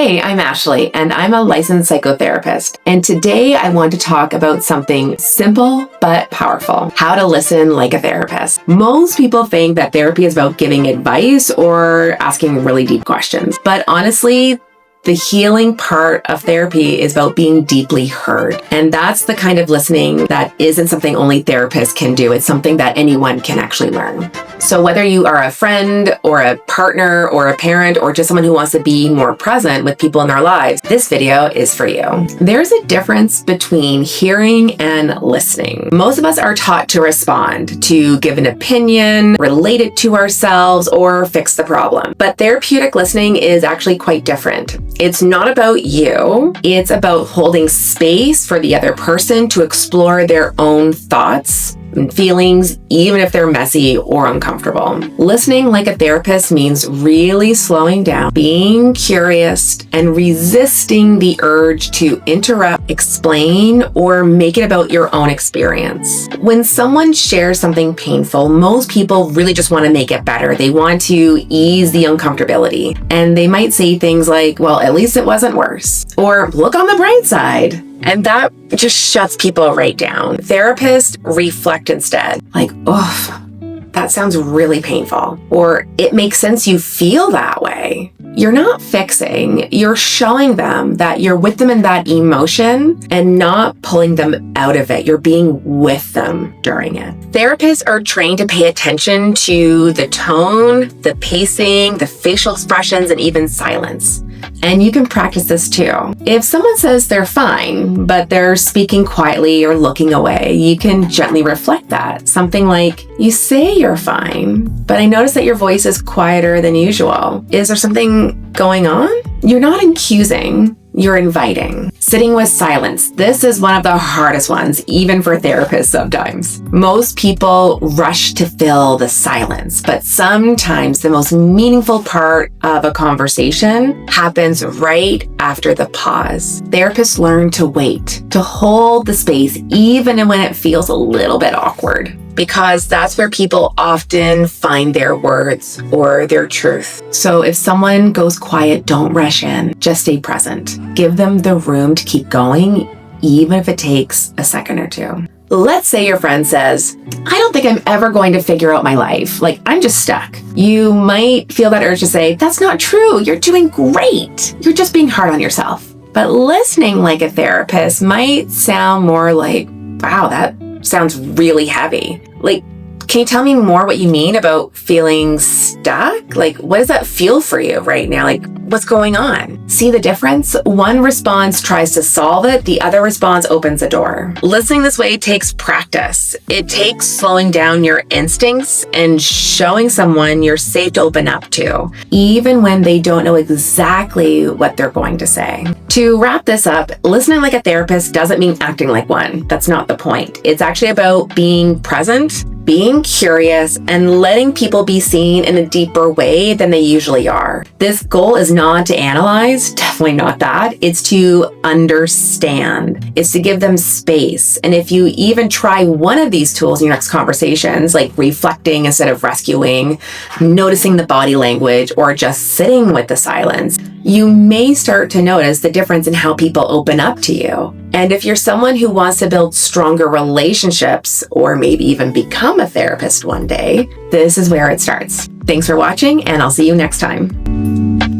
Hey, I'm Ashley, and I'm a licensed psychotherapist. And today I want to talk about something simple but powerful: how to listen like a therapist. Most people think that therapy is about giving advice or asking really deep questions. But honestly, the healing part of therapy is about being deeply heard. And that's the kind of listening that isn't something only therapists can do. It's something that anyone can actually learn. So whether you are a friend or a partner or a parent or just someone who wants to be more present with people in their lives, this video is for you. There's a difference between hearing and listening. Most of us are taught to respond, to give an opinion, relate it to ourselves, or fix the problem. But therapeutic listening is actually quite different. It's not about you. It's about holding space for the other person to explore their own thoughts and feelings, even if they're messy or uncomfortable. Listening like a therapist means really slowing down, being curious, and resisting the urge to interrupt, explain, or make it about your own experience. When someone shares something painful, most people really just want to make it better. They want to ease the uncomfortability. And they might say things like, well, at least it wasn't worse. Or look on the bright side. And that just shuts people right down. Therapists reflect instead. Like, oh, that sounds really painful. Or it makes sense you feel that way. You're not fixing, you're showing them that you're with them in that emotion and not pulling them out of it. You're being with them during it. Therapists are trained to pay attention to the tone, the pacing, the facial expressions, and even silence. And you can practice this too. If someone says they're fine, but they're speaking quietly or looking away, you can gently reflect that. Something like, you say you're fine, but I notice that your voice is quieter than usual. Is there something going on? You're not accusing, you're inviting. Sitting with silence. This is one of the hardest ones, even for therapists sometimes. Most people rush to fill the silence, but sometimes the most meaningful part of a conversation happens right after the pause. Therapists learn to wait, to hold the space, even when it feels a little bit awkward, because that's where people often find their words or their truth. So if someone goes quiet, don't rush in. Just stay present. Give them the room to keep going, even if it takes a second or two. Let's say your friend says, I don't think I'm ever going to figure out my life. Like, I'm just stuck. You might feel that urge to say, that's not true. You're doing great. You're just being hard on yourself. But listening like a therapist might sound more like, wow, that sounds really heavy. Like, can you tell me more what you mean about feeling stuck? Like, what does that feel for you right now? Like, what's going on? See the difference? One response tries to solve it. The other response opens a door. Listening this way takes practice. It takes slowing down your instincts and showing someone you're safe to open up to, even when they don't know exactly what they're going to say. To wrap this up, listening like a therapist doesn't mean acting like one. That's not the point. It's actually about being present, being curious, and letting people be seen in a deeper way than they usually are. This goal is not to analyze, definitely not that. It's to understand. It's to give them space. And if you even try one of these tools in your next conversations, like reflecting instead of rescuing, noticing the body language, or just sitting with the silence, you may start to notice the difference in how people open up to you. And if you're someone who wants to build stronger relationships, or maybe even become a therapist one day, this is where it starts. Thanks for watching, and I'll see you next time.